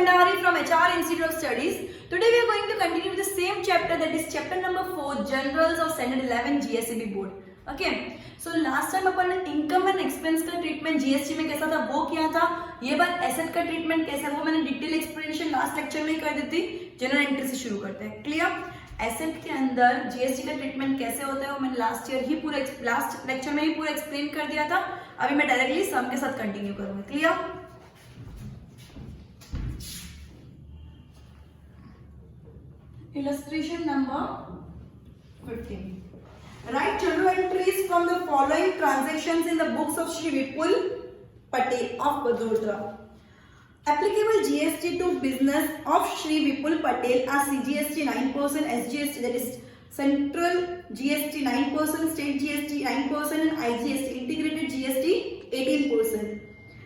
Bhandari from HR Institute of Studies. Today we are going to continue with the same chapter, that is chapter number 4, Generals of Standard 11 GSEB Board. Okay. So last time अपन ने income and expense का treatment GST में कैसा था वो किया था. ये बार asset का ट्रीटमेंट कैसा है वो मैंने डिटेल एक्सप्लेनेशन लास्ट लेक्चर में ही कर दी थी. जनरल एंट्री से शुरू करते हैं. क्लियर. एसेट के अंदर जीएसटी का ट्रीटमेंट कैसे होता है वो मैंने लास्ट लेक्चर में ही पूरा एक्सप्लेन कर दिया था. अभी मैं डायरेक्टली सम के साथ कंटिन्यू करूंगा. Clear. Illustration number 15. Write journal entries from the following transactions in the books of Shri Vipul Patel of Vadodara. Applicable GST to business of Shri Vipul Patel are CGST 9%, SGST that is Central GST 9%, State GST 9% and IGST Integrated GST 18%.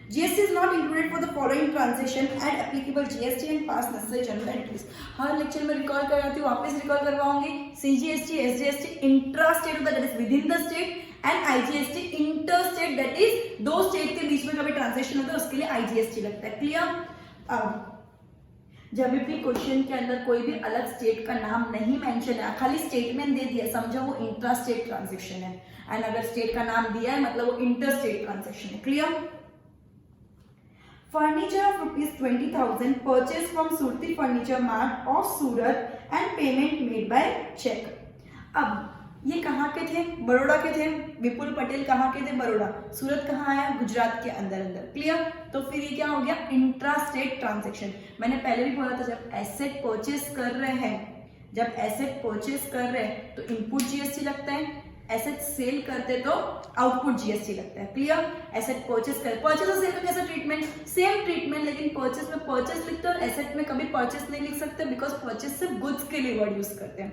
GST is not included for the following transaction. Add applicable GST and pass necessary journal entries. हर lecture में recall कराती हूँ, वापस recall करवाऊंगी. CGST, SGST intra state होता है, that is within the state, and IGST inter state, that is दो state के बीच में कभी ट्रांजेक्शन होता है उसके लिए IGST लगता है. क्लियर. अब जब भी क्वेश्चन के अंदर कोई भी अलग स्टेट का नाम नहीं मेंशन है, खाली स्टेटमेंट दे दिया, समझो वो इंट्रा स्टेट ट्रांजेक्शन है. एंड अगर स्टेट का नाम दिया है मतलब वो इंटर स्टेट ट्रांजेक्शन है. Clear. Furniture of rupees 20,000 purchased from Surti Furniture Mart of Surat and payment made by check. अब ये कहाँ के थे? बड़ौदा के थे. विपुल पटेल कहाँ के थे? बड़ौदा. सूरत कहाँ आया? गुजरात के अंदर. क्लियर. तो फिर ये क्या हो गया? Intra state transaction. मैंने पहले भी बोला था जब एसेट परचेस कर रहे हैं तो इनपुट जीएसटी लगता है. एसेट सेल करते तो आउटपुट जीएसटी लगता है. क्लियर. एसेट परचेस और सेल का कैसा ट्रीटमेंट? सेम ट्रीटमेंट, लेकिन परचेस में परचेस लिखते हैं और एसेट में कभी परचेस नहीं लिख सकते, बिकॉज परचेस सिर्फ गुड्स के लिए वर्ड यूज करते हैं.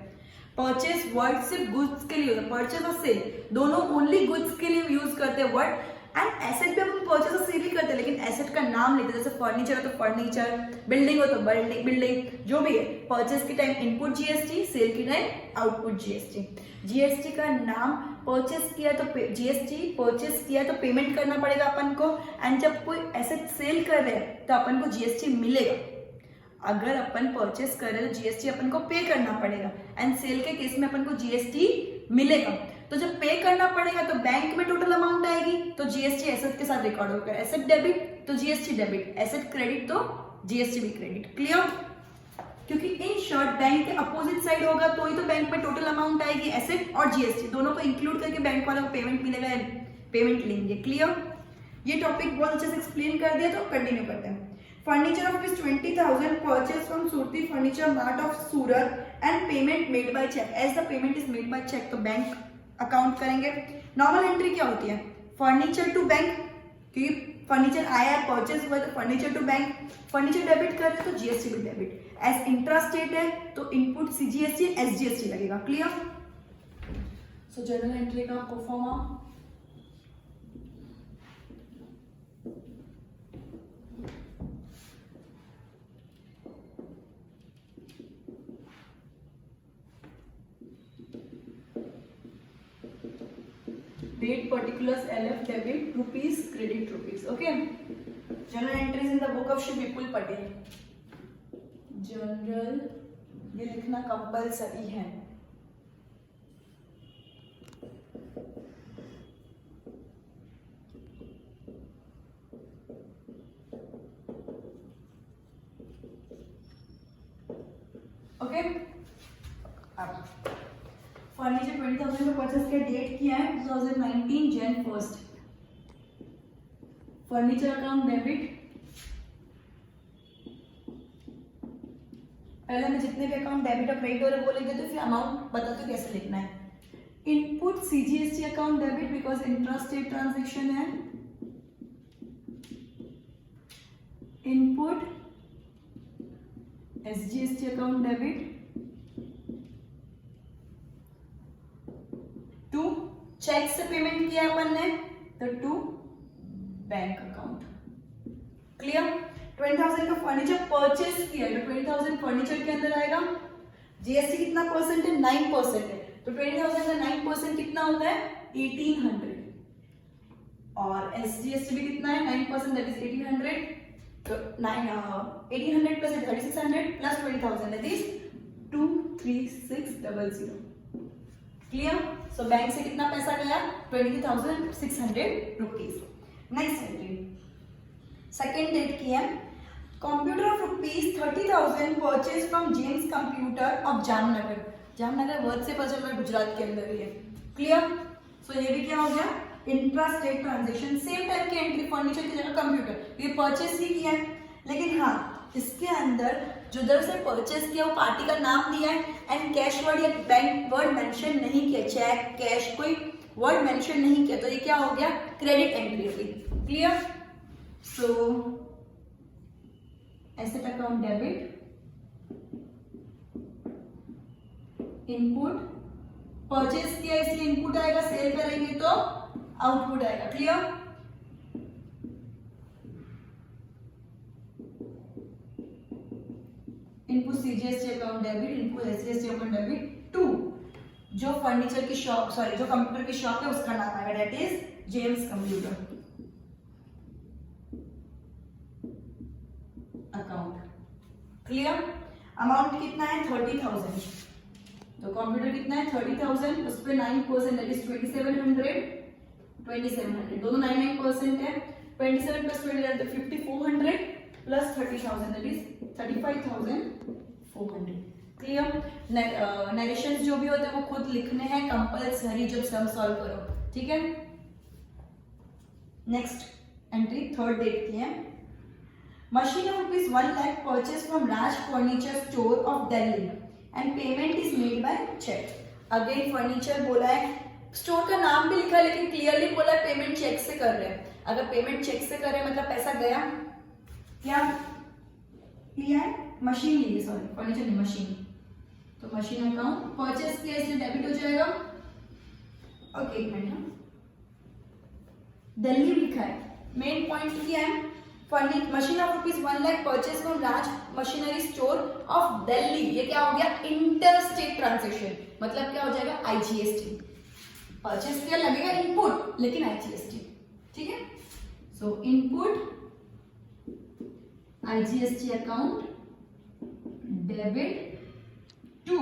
परचेस वर्ड सिर्फ गुड्स के लिए होता है. परचेस और सेल दोनों ओनली गुड्स के लिए यूज करते हैं वर्ड. एंड एसेट भी अपन परचेस और सेल ही करते हैं, लेकिन एसेट का नाम लेते हैं. जैसे फर्नीचर हो तो फर्नीचर, बिल्डिंग हो तो बिल्डिंग, जो भी है. परचेस के टाइम इनपुट जीएसटी, सेल के टाइम आउटपुट जीएसटी. जीएसटी का नाम परचेस किया तो जीएसटी, परचेस किया तो पेमेंट करना पड़ेगा अपन को. एंड जब कोई एसेट सेल कर रहे हैं तो अपन को जीएसटी मिलेगा. अगर अपन परचेस कर रहे हैं तो जीएसटी अपन को पे करना पड़ेगा. एंड सेल के केस में अपन को जीएसटी मिलेगा. तो जब पे करना पड़ेगा तो बैंक में टोटल अमाउंट आएगी, तो जीएसटी एसेट के साथ रिकॉर्ड होगा. एसेट डेबिट तो जीएसटी डेबिट, एसेट क्रेडिट तो जीएसटी भी क्रेडिट. क्लियर. क्योंकि इन शॉर्ट बैंक के अपोजिट साइड होगा तो ही तो बैंक में टोटल अमाउंट आएगी. एसेट और जीएसटी दोनों को इंक्लूड करके बैंक वालों को पेमेंट मिलेगा, पेमेंट लेंगे. क्लियर. ये टॉपिक बहुत अच्छे से एक्सप्लेन कर दिया, तो कंटिन्यू करते हैं. Furniture of rupees 20,000 purchase from Surati furniture mart of Surat and payment made by cheque. As the payment is made by cheque तो बैंक अकाउंट करेंगे. नॉर्मल एंट्री क्या होती है? फर्नीचर टू बैंक, क्योंकि फर्नीचर आया है, परचेज हुआ तो furniture to bank. Furniture debit कर रहे तो जीएसटी भी डेबिट. एज इंट्रा स्टेट है तो इनपुट सीजीएसटी एसजीएसटी लगेगा. क्लियर. सो जर्नल एंट्री का pro forma date particulars LF debit rupees credit rupees. Okay. Journal entries in the book of Shri Vipul Patel. Journal ये लिखना कंपल्सरी है. Okay. अब furniture 20,000 का purchase किया, डेट किया है 2019 Jan 1st. Furniture account debit. पहले मैं जितने भी अकाउंट डेबिट और क्रेडिट हो रहे वो लिख देती हूँ, फिर अमाउंट बताती हूँ कैसे लिखना है. Input CGST account debit because intra state transaction है. Input SGST account debit to cheque से पेमेंट किया अपन ने तो टू बैंक अकाउंट. क्लियर. 20,000 का फर्नीचर परचेस किया तो 20,000 फर्नीचर के अंदर आएगा. जीएसटी कितना परसेंट है? 9% है. तो 20,000 का 9% कितना होता है? 1800. और एसजीएसटी भी कितना है? 9%, दैट इज 1800. तो 1800 plus 3600 plus 20,000 that is 23600. Clear? So bank से कितना पैसा गया? 23,600 rupees. Next entry second date की है. Computer of ₹30,000 purchase from James computer of Jamnagar. Jamnagar word से पता चल रहा है गुजरात के अंदर ही है. क्लियर? सो ये भी क्या हो गया? Intra state transaction. Same type की एंट्री, फर्नीचर की जगह कंप्यूटर. ये परचेज ही किया है, लेकिन हाँ इसके अंदर जिधर से परचेज किया वो पार्टी का नाम दिया है एंड कैश वर्ड या बैंक वर्ड मेंशन नहीं किया. चेक, कैश, कोई वर्ड मेंशन नहीं किया, तो ये क्या हो गया? क्रेडिट एंट्री होगी. Clear? So asset account debit, input, purchase किया इसलिए इनपुट आएगा, सेल करेंगे तो आउटपुट आएगा. Clear? Input CGST account debit, input SGST account debit. 2 जो फर्नीचर की शॉप, सॉरी जो कंप्यूटर की शॉप है उसका नाम आएगा, that is James computer account. Clear? Amount कितना है? 30,000. तो कंप्यूटर कितना है? 30,000, उस पर 9% दैट इज 2700 दोनों 99% है. 27 plus 20 5400 plus 30,000 that is 35,400. Clear? Narrations जो भी होते हैं वो खुद लिखने हैं कंपल्सरी जब सम सॉल्व करो. ठीक है? नेक्स्ट एंट्री थर्ड डेट की है. Machine of ₹1 lakh purchase from Raj furniture store of Delhi and payment is made by cheque. Again furniture बोला है, स्टोर का नाम भी लिखा है लेकिन क्लियरली बोला है पेमेंट चेक से कर रहे हैं. अगर पेमेंट चेक से कर रहे हैं मतलब पैसा गया, क्या लिया है? मशीन ली है, सॉरी फर्नीचर नहीं मशीन. तो मशीन अकाउंट परचेज किया इसलिए डेबिट हो जाएगा. ओके एक मिनट, दिल्ली लिखा है. मेन पॉइंट क्या है? Machine of ₹1 lakh purchase from Raj machinery store of Delhi. ये क्या हो गया? Inter state transaction. मतलब क्या हो जाएगा? आईजीएसटी. परचेज किया लगेगा इनपुट लेकिन आईजीएसटी. ठीक है? So input IGST account debit to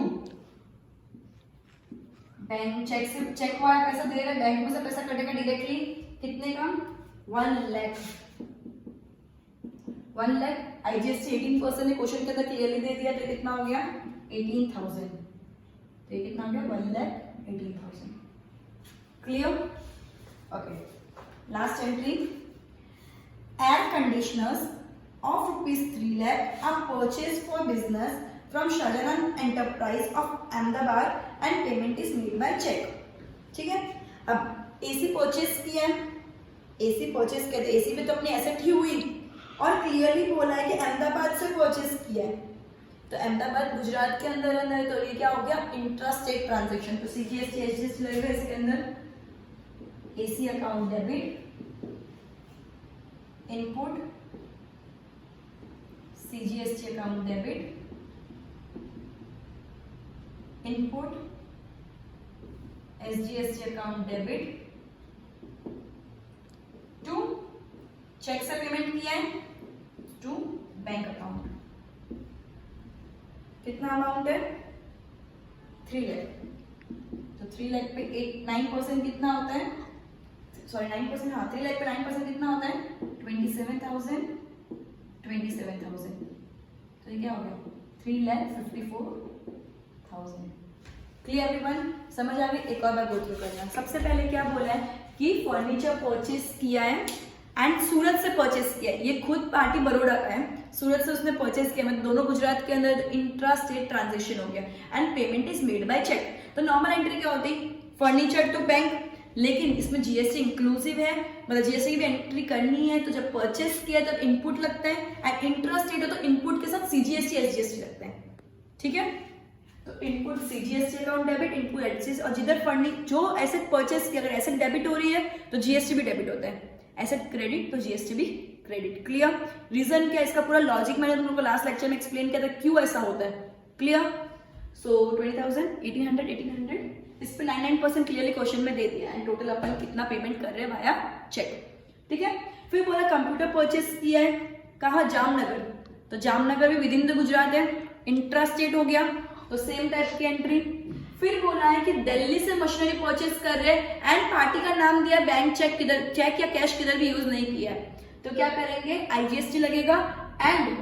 bank. Cheque से चेक हुआ है, पैसा दे रहे हैं, बैंक में से पैसा कटेगा डायरेक्टली. कितने का? 1 lakh. 1 lakh. आईजीएसटी 18% ने क्वेश्चन के अंदर क्लियरली दे दिया, तो कितना हो गया? 18,000. तो ये कितना हो गया? 1,18,000. Clear? Okay. Last entry. Air conditioners of ₹3 lakh are purchased for business from Shajanan Enterprise of Ahmedabad and payment is made by check. ठीक है? अब एसी परचेज किया है, एसी परचेज किया तो एसी पे तो अपनी एसेट ही हुई और क्लियरली बोला है कि अहमदाबाद से परचेज किया है. तो अहमदाबाद गुजरात के अंदर है, तो ये क्या हो गया? Intra state transaction. तो सीजीएसटी एचजीएसटी लगेगा इसके अंदर. AC account debit, input CGST account debit, input SGST account debit to cheque से पेमेंट किया है टू बैंक अकाउंट. कितना अमाउंट है? 3 लाख. तो 3 लाख पे 9% कितना होता है? सॉरी 9%, हाँ 3 लाख पे 9% कितना होता है? 27,000. तो ये क्या हो गया? 3,54,000. Clear everyone? समझ आ गई? एक और बार गो थ्रू करना. सबसे पहले क्या बोला है कि फर्नीचर परचेज किया है एंड सूरत से परचेज किया है. ये खुद पार्टी बड़ौदा का है, सूरत से उसने परचेज किया, मतलब दोनों गुजरात के अंदर इंट्रा स्टेट ट्रांजेक्शन हो गया and payment is made by cheque. तो नॉर्मल एंट्री क्या होती? फर्नीचर टू बैंक, लेकिन इसमें जीएसटी इंक्लूसिव है, मतलब जीएसटी की भी एंट्री करनी है. तो जब परचेस किया तब इनपुट लगता है एंड इंट्रा स्टेट हो तो इनपुट के साथ सीजीएसटी एसजीएसटी लगता है. ठीक है? तो input CGST account debit, input SGST. और जिधर फंडिंग जो एसेट परचेस किया, अगर एसेट डेबिट हो रही है तो जीएसटी भी डेबिट होता है, एसेट क्रेडिट तो जीएसटी भी क्रेडिट. क्लियर? रीजन क्या? इसका पूरा लॉजिक मैंने तुम लोगों को लास्ट लेक्चर में एक्सप्लेन किया था क्यों ऐसा होता है. क्लियर? सो 20,000, 1800 इस पे 99% क्लियरली क्वेश्चन में दे दिया है. टोटल अपन कितना पेमेंट कर रहे हैं वाया चेक. ठीक है? फिर बोला कंप्यूटर परचेस किया है कहा जामनगर, तो जामनगर भी विद इन द गुजरात है, इंट्रा स्टेट हो गया, तो सेम टाइप की एंट्री। फिर बोला है कि दिल्ली से मशीनरी परचेज कर रहे एंड पार्टी का नाम दिया, बैंक चेक किधर, चेक या कैश किधर भी यूज नहीं किया है, तो क्या करेंगे, आईजीएसटी लगेगा। एंड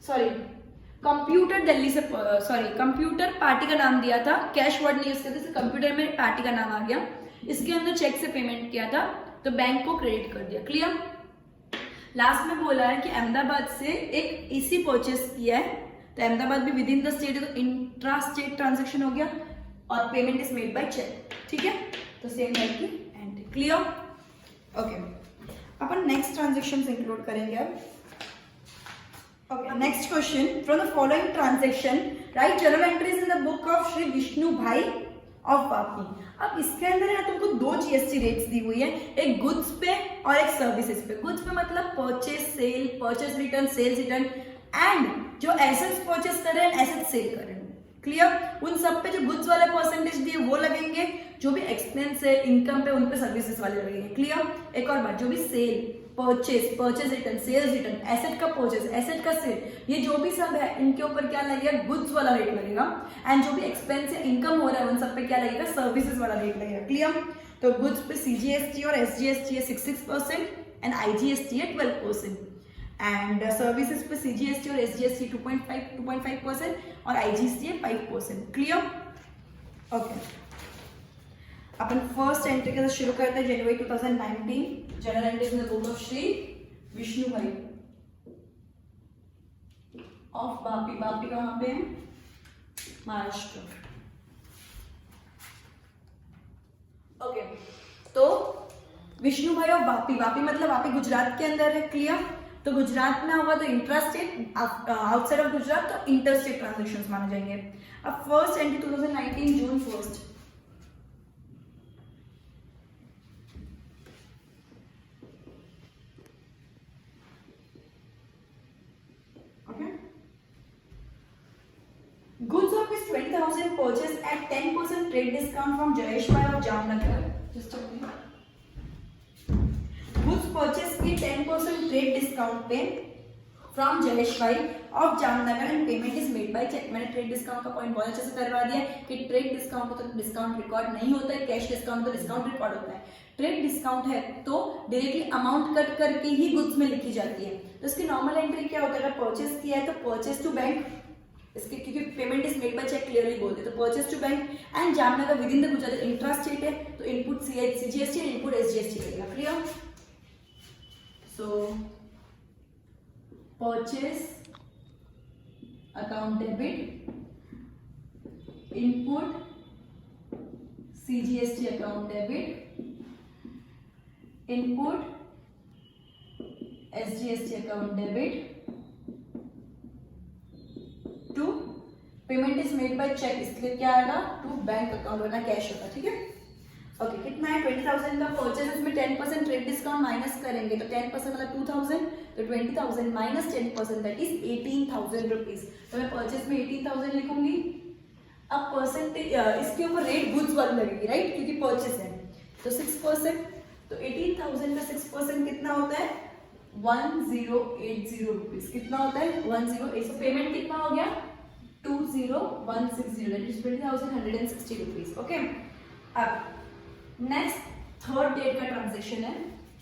सॉरी कंप्यूटर दिल्ली से, सॉरी कंप्यूटर पार्टी का नाम दिया था, कैश वर्ड नहीं यूज करते, तो कंप्यूटर में पार्टी का नाम आ गया, इसके अंदर चेक से पेमेंट किया था तो बैंक को क्रेडिट कर दिया। क्लियर। लास्ट में बोला है कि अहमदाबाद से एक एसी परचेस किया है, तो अहमदाबाद भी विद इन द स्टेट है, तो इंट्रा स्टेट ट्रांजेक्शन हो गया और payment is made by cheque. ठीक है, तो सेम टाइप की एंट्री। क्लियर। ओके, अपन नेक्स्ट ट्रांजेक्शन इंक्लूड करेंगे अब। Okay, next question, from the following transaction write journal entries in the book of Shri Vishnu bhai of Vapi. अब इसके अंदर है तुमको दो जीएसटी रेट्स दी हुई है, एक गुड्स पे और एक सर्विसेज पे। गुड्स पे मतलब purchase sale, purchase return, sales return, and जो एसेट्स परचेज कर रहे हैं एसेट सेल कर रहे हैं। क्लियर। उन सब पे जो गुड्स वाले परसेंटेज दिए वो लगेंगे, जो भी एक्सपेंस है, इनकम पे, उन पे सर्विसेज वाले लगेंगे। क्लियर। एक और बात, जो भी sale, purchase, purchase return, sales return, asset का परचेज, एसेट का सेल, ये जो भी सब है इनके ऊपर क्या लगेगा, गुड्स वाला रेट लगेगा। एंड जो भी एक्सपेंस या इनकम हो रहा है उन सब पे क्या लगेगा, सर्विसेज वाला रेट लगेगा। क्लियर। तो गुड्स पे सीजीएसटी और एसजीएसटी है 66% एंड आईजीएसटी है 12%, एंड सर्विसेज पे सीजीएसटी और एसजीएसटी 2.5% और आईजीएसटी है 5%। क्लियर। ओके, अपन फर्स्ट एंट्री के साथ शुरू करते हैं। जनवरी 2019 general entries in the book of Shri Vishnu bhai of Vapi. Vapi कहां पे है, महाराष्ट्र। ओके, तो विष्णु भाई ऑफ वापी, वापी मतलब वापी गुजरात के अंदर है। क्लियर। तो गुजरात में होगा तो intra state, outside of Gujarat तो इंटर स्टेट ट्रांजेक्शंस माने जाएंगे। अब first entry 2019 June 1। Goods of is 20,000 purchased at 10% trade discount from Jayesh Bhai of Jamnagar. Just a minute. Goods purchase की 10% trade discount पे from Jayesh Bhai of Jamnagar and payment is made by check. मैंने trade discount का point बहुत अच्छे से करवा दिया कि trade discount तो डिस्काउंट रिकॉर्ड नहीं होता है, कैश डिस्काउंट तो डिस्काउंट रिकॉर्ड होता है। ट्रेड डिस्काउंट है तो डायरेक्टली अमाउंट कट करके ही गुड्स में लिखी जाती है। तो इसकी नॉर्मल एंट्री क्या होता है, अगर परचेस किया है तो परचेस टू बैंक, इसके क्योंकि payment is made by cheque clearly बोलते, तो purchase to bank and Jamnagar within the Gujarat intra state है, तो input CGST and input SGST लगेगा। Clear. So purchase account debit, input CGST account debit, input SGST account debit to payment is made by cheque, इसलिए क्या आएगा, to bank account, वरना cash होगा। ठीक है। ओके, कितना है 20,000 का परचेज, इसमें 10% ट्रेड डिस्काउंट माइनस करेंगे तो 10% मतलब 2,000, तो 20,000 माइनस 10% दैट इज 18,000 रुपीज। तो मैं परचेज में 18,000 लिखूंगी। अब परसेंटेज इसके ऊपर रेट गुड्स वाली लगेगी, राइट, क्योंकि परचेज है, तो 6%, तो 18,000 का 6% कितना होता है, 1080 रुपीज। कितना होता है, 1080। पेमेंट कितना हो गया, 20,160, दैट इज 20,160 रुपीज। ओके, अब नेक्स्ट थर्ड डेट का ट्रांजेक्शन है,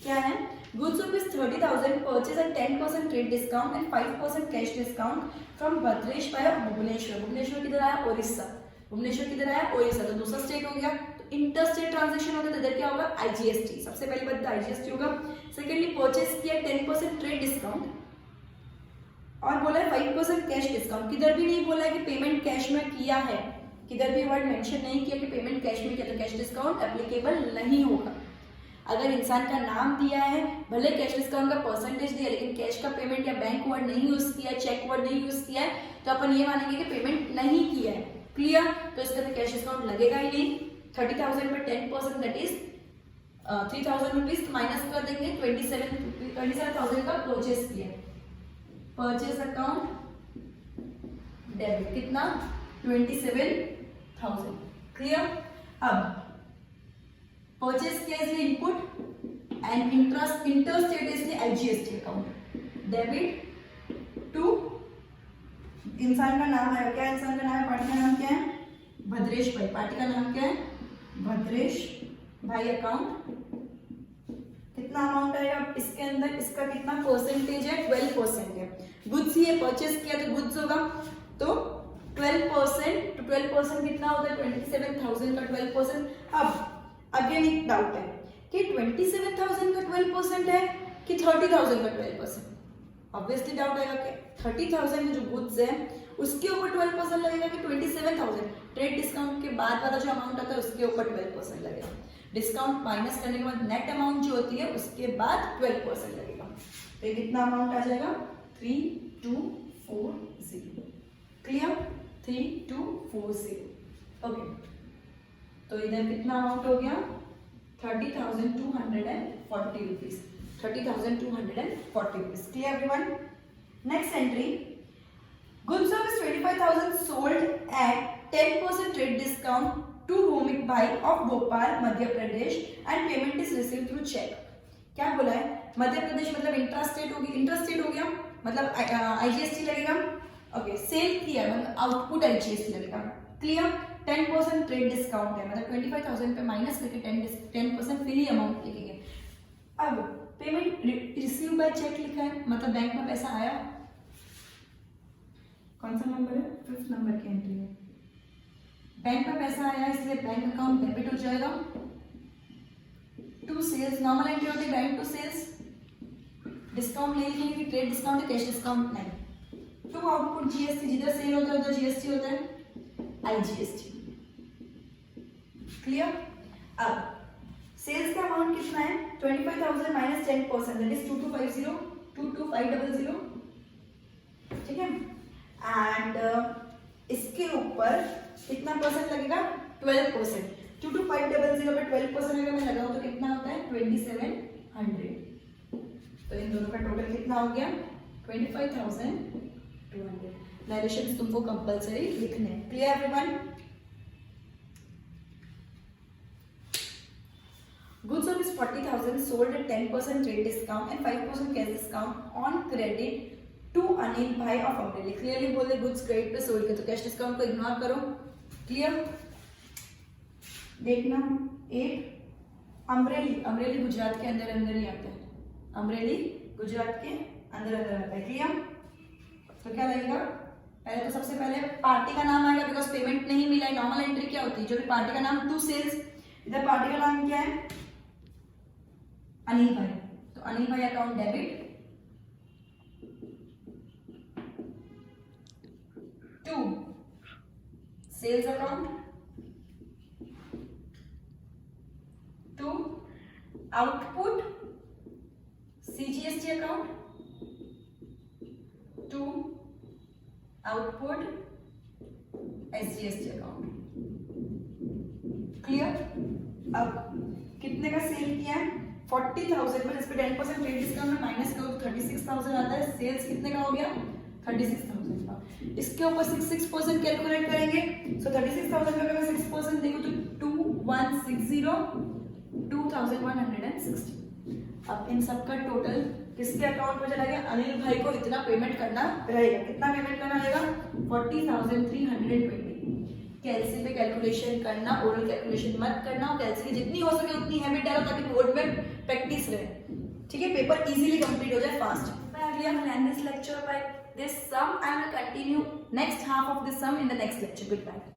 क्या है, goods rupees 30,000 purchase at 10% trade discount and 5% cash discount from Bhadresh bhai Bhubaneswar. Bhubaneswar किधर आया, ओडिशा। भुवनेश्वर किधर आया, ओडिशा, तो दूसरा स्टेट हो गया। तो इंटर स्टेट ट्रांजेक्शन होगा तो इधर क्या होगा, आईजीएसटी। सबसे पहली बात आईजीएसटी होगा। सेकेंडली परचेज किया 10% ट्रेड डिस्काउंट और बोला है 5% कैश डिस्काउंट। किधर भी नहीं बोला है कि पेमेंट कैश में किया है, किधर भी वर्ड मेंशन नहीं किया कि पेमेंट कैश में किया, तो कैश डिस्काउंट एप्लीकेबल नहीं होगा। अगर इंसान का नाम दिया है, भले कैश डिस्काउंट का परसेंटेज दिया, लेकिन कैश का पेमेंट या बैंक वर्ड नहीं यूज किया, चेक वर्ड नहीं यूज किया है, तो अपन ये मानेंगे कि पेमेंट नहीं किया है। क्लियर। तो इसके अंदर कैश डिस्काउंट लगेगा ही नहीं। 30,000 में 10% दैट इज 3,000 रुपीज, माइनस कर देंगे 27,000 का परचेज किया, परचेज अकाउंट डेबिट कितना, 27,000। क्लियर। अब परचेज किया इसलिए इनपुट एंड इंटर स्टेट इसलिए आईजीएसटी अकाउंट डेबिट टू, इंसान का नाम है, क्या इंसान का नाम है, पार्टी का नाम क्या है, भद्रेश भाई, पार्टी का नाम क्या है, भद्रेश भाई, अकाउंट, कितना अमाउंट आएगा इसके अंदर, इसका कितना परसेंटेज है, 12% है, गुड्स ये परचेस किया तो गुड्स होगा, तो 12%, तो 12% कितना होता है, 27,000 का 12%। अब अगेन एक डाउट है कि 27,000 का 12% है कि 30,000 का 12%। ऑब्वियसली डाउट आएगा कि 30,000 में जो गुड्स है उसके ऊपर 12% लगेगा कि 27,000, ट्रेड डिस्काउंट के बाद वाला जो अमाउंट आता है उसके ऊपर 12% लगेगा, डिस्काउंट माइनस करने के बाद नेट अमाउंट जो होती है उसके बाद 12% लगेगा। तो ये कितना अमाउंट आ जाएगा, 3240, क्लियर, 3240, ओके। तो इधर कितना अमाउंट हो गया, 30,240 rupees, 30,240 rupees, clear everyone. Next entry, goods of 25,000 sold at 10% trade discount to Bhaumik bhai of Bhopal Madhya Pradesh and payment is received through check। क्या बोला है, मध्य प्रदेश मतलब इंट्रास्टेट होगी, इंट्रास्टेट हो गया मतलब आईजीएसटी लगेगा, ओके। सेल किया मतलब आउटपुट आईजीएसटी लगेगा, क्लियर। 10% ट्रेड डिस्काउंट है मतलब 25,000 पे माइनस करके 10% फ्री अमाउंट लिखेंगे। अब पेमेंट रिसीव बाय चेक लिखा है मतलब बैंक में पैसा आया, कौन सा नंबर है, 5th नंबर की एंट्री है, बैंक में पैसा आया इसलिए बैंक अकाउंट डेबिट हो जाएगा। टू सेल्स, नॉर्मल एंट्री होती है बैंक टू सेल्स, डिस्काउंट ले लेंगे कि ट्रेड डिस्काउंट है, कैश डिस्काउंट नहीं। टू आउटपुट जीएसटी, जिधर सेल होता है उधर जीएसटी होता है, आईजीएसटी, क्लियर। अब सेल्स का अमाउंट कितना है, 25,000 माइनस 10% दैट इज 2250, 22,500, ठीक है। एंड इसके ऊपर कितना परसेंट लगेगा, 12%, 22,500 पे 12% अगर मैं लगाऊं तो कितना होता है, 2,700। तो इन दोनों का टोटल कितना हो गया, 25,200। नरेशन तुमको कंपलसरी लिखने हैं, clear everyone. Goods of is 40,000 sold at 10% trade discount and 5% cash discount on credit to Anil भाई ऑफ अमरेली। क्लियरली बोले गुड्स क्रेडिट पे सोल्ड के, तो कैश डिस्काउंट को इग्नोर करो, क्लियर। देखना एक अमरेली, अमरेली गुजरात के अंदर अंदर ही आता है, अमरेली गुजरात के अंदर अंदर आता है, क्लियर। तो क्या लगेगा, पहले तो सबसे पहले पार्टी का नाम आएगा बिकॉज पेमेंट नहीं मिला है। नॉर्मल एंट्री क्या होती है, जो भी पार्टी का नाम, टू सेल्स, इधर पार्टी का नाम क्या है, अनिल भाई, तो Anil bhai account debit to sales account to output CGST account to आउटपुट एसजीएसटी अकाउंट, क्लियर। अब कितने का सेल किया है, 40,000 पर, इस पे 10% ट्रेड डिस्काउंट में माइनस करो तो 36,000 आता है। सेल्स कितने का हो गया, 36,000 का। इसके ऊपर 6% कैलकुलेट करेंगे, सो 36,000 का अगर मैं 6% देखो तो 2160, 2,160। अब इन सबका टोटल किसके अकाउंट में चला गया, अनिल भाई को इतना पेमेंट करना रहेगा। कितना पेमेंट करना रहेगा, 40,320। कैलसी पे कैलकुलेशन करना, ओरल कैलकुलेशन मत करना, और कैलसी की जितनी हो सके उतनी हैबिट डालो ताकि बोर्ड में प्रैक्टिस रहे, ठीक है, पेपर इजीली कंप्लीट हो जाए fast. I will end this lecture by this sum. I will continue next half of this sum in the next lecture. Goodbye.